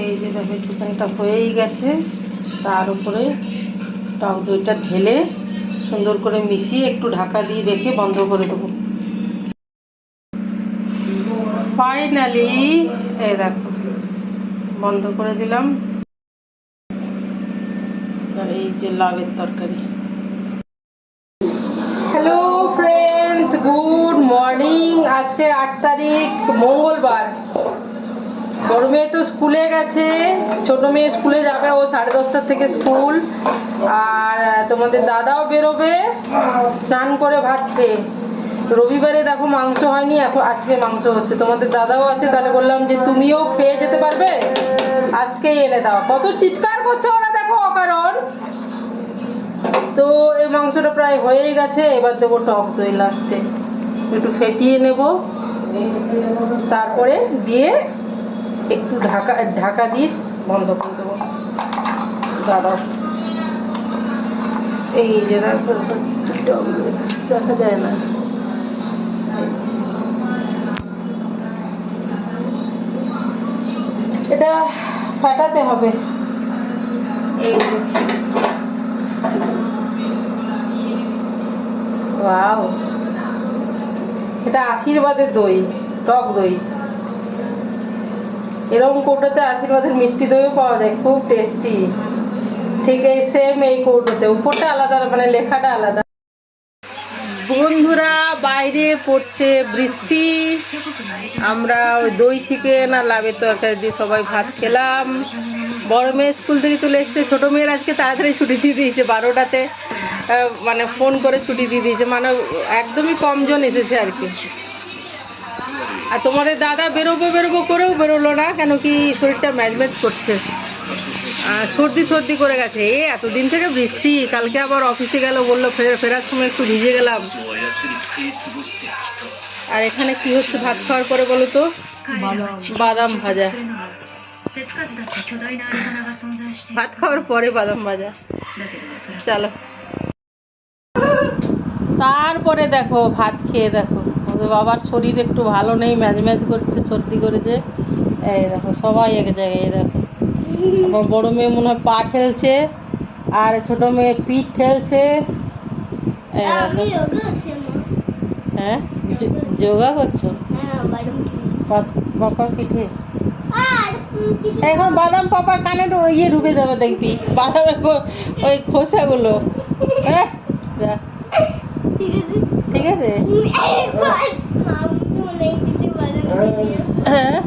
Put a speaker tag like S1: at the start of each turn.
S1: এই যে দেখো চিকেনটা হয়েই গেছে, তার উপরে টক দইটা ঢেলে সুন্দর করে মিশিয়ে একটু ঢাকা দিয়ে রেখে বন্ধ করে দেবো। ফাইনালি এই দেখো বন্ধ করে দিলাম। আর এই যে লাউয়ের তরকারি। Hello friends, good morning. আজকে 8 তারিখ মঙ্গলবার। বড় মেয়ে তো স্কুলে গেছে, ছোট মেয়ে স্কুলে যাবে, ও 10:30 থেকে স্কুল। আর তোমাদের দাদাও বেরোবে স্নান করে ভাত খেয়ে। রবিবারে দেখো মাংস হয়নি, এখন আজকে মাংস হচ্ছে। তোমাদের দাদাও আছে, তাহলে বললাম যে তুমিও খেয়ে যেতে পারবে, আজকেই এনে দাও। কত চিৎকার করছে ওরা দেখো অকারণ। তো এই মাংসটা প্রায় হয়েই গেছে, এবার দেবো টক দই লাস্টে, একটু ফেটিয়ে নেব, তারপরে দিয়ে একটু ঢাকা দিয়ে বন্ধ করে দেবো। দাঁড়াও, এই যে দেখো দেখা যায় না, এটা ফাটাতে হবে। এই যে ওয়াও, এটা আশীর্বাদের দই, টক দই। এরকম কৌটোতে আশীর্বাদের মিষ্টি দইও পাওয়া যায়, খুব টেস্টি। ঠিক এই সেম এই কৌটোতে, উপরটা আলাদা, মানে লেখাটা আলাদা। বন্ধুরা, বাইরে পড়ছে বৃষ্টি। আমরা ওই দই চিকেন আর লাউয়ের তরকারি দিয়ে সবাই ভাত খেলাম। বড় মেয়ে স্কুল থেকে চলে এসছে, ছোট মেয়ের আজকে তাড়াতাড়ি ছুটি দিয়ে দিয়েছে, 12টাতে মানে ফোন করে ছুটি দিয়ে দিয়েছে, মানে একদমই কমজন এসেছে আর কি। আর তোমাদের দাদা বেরোবো করেও বেরোলো না, কেন কি শরীরটা ম্যাজম্যাজ করছে, সর্দি করে গেছে। এতদিন থেকে বৃষ্টি, কালকে আবার অফিসে গেল, বললো ফেরার সময় একটু ভিজে গেলাম। আর এখানে কি হচ্ছে ভাত খাওয়ার পরে বলো তো? বাদাম ভাজা। ভাত খাওয়ার পরে বাদাম ভাজা। চলো, তারপরে দেখো ভাত খেয়ে দেখো বাবার শরীর একটু ভালো নেই, ম্যাজম্যাজ করছে, সর্দি করেছে। এই দেখো সবাই এক জায়গায়, এই দেখো আমার বড় মেয়ে মনে হয় পা ঠেলছে, আর ছোট মেয়ে পিঠ ঠেলছে। হ্যাঁ, যোগা করছো পাপার পিঠে? এখন বাদাম পাপার কানে ইয়ে ঢুকে যাবে, দেখবি বাদামের ওই খোসাগুলো। হ্যাঁ ঠিক আছে। হ্যাঁ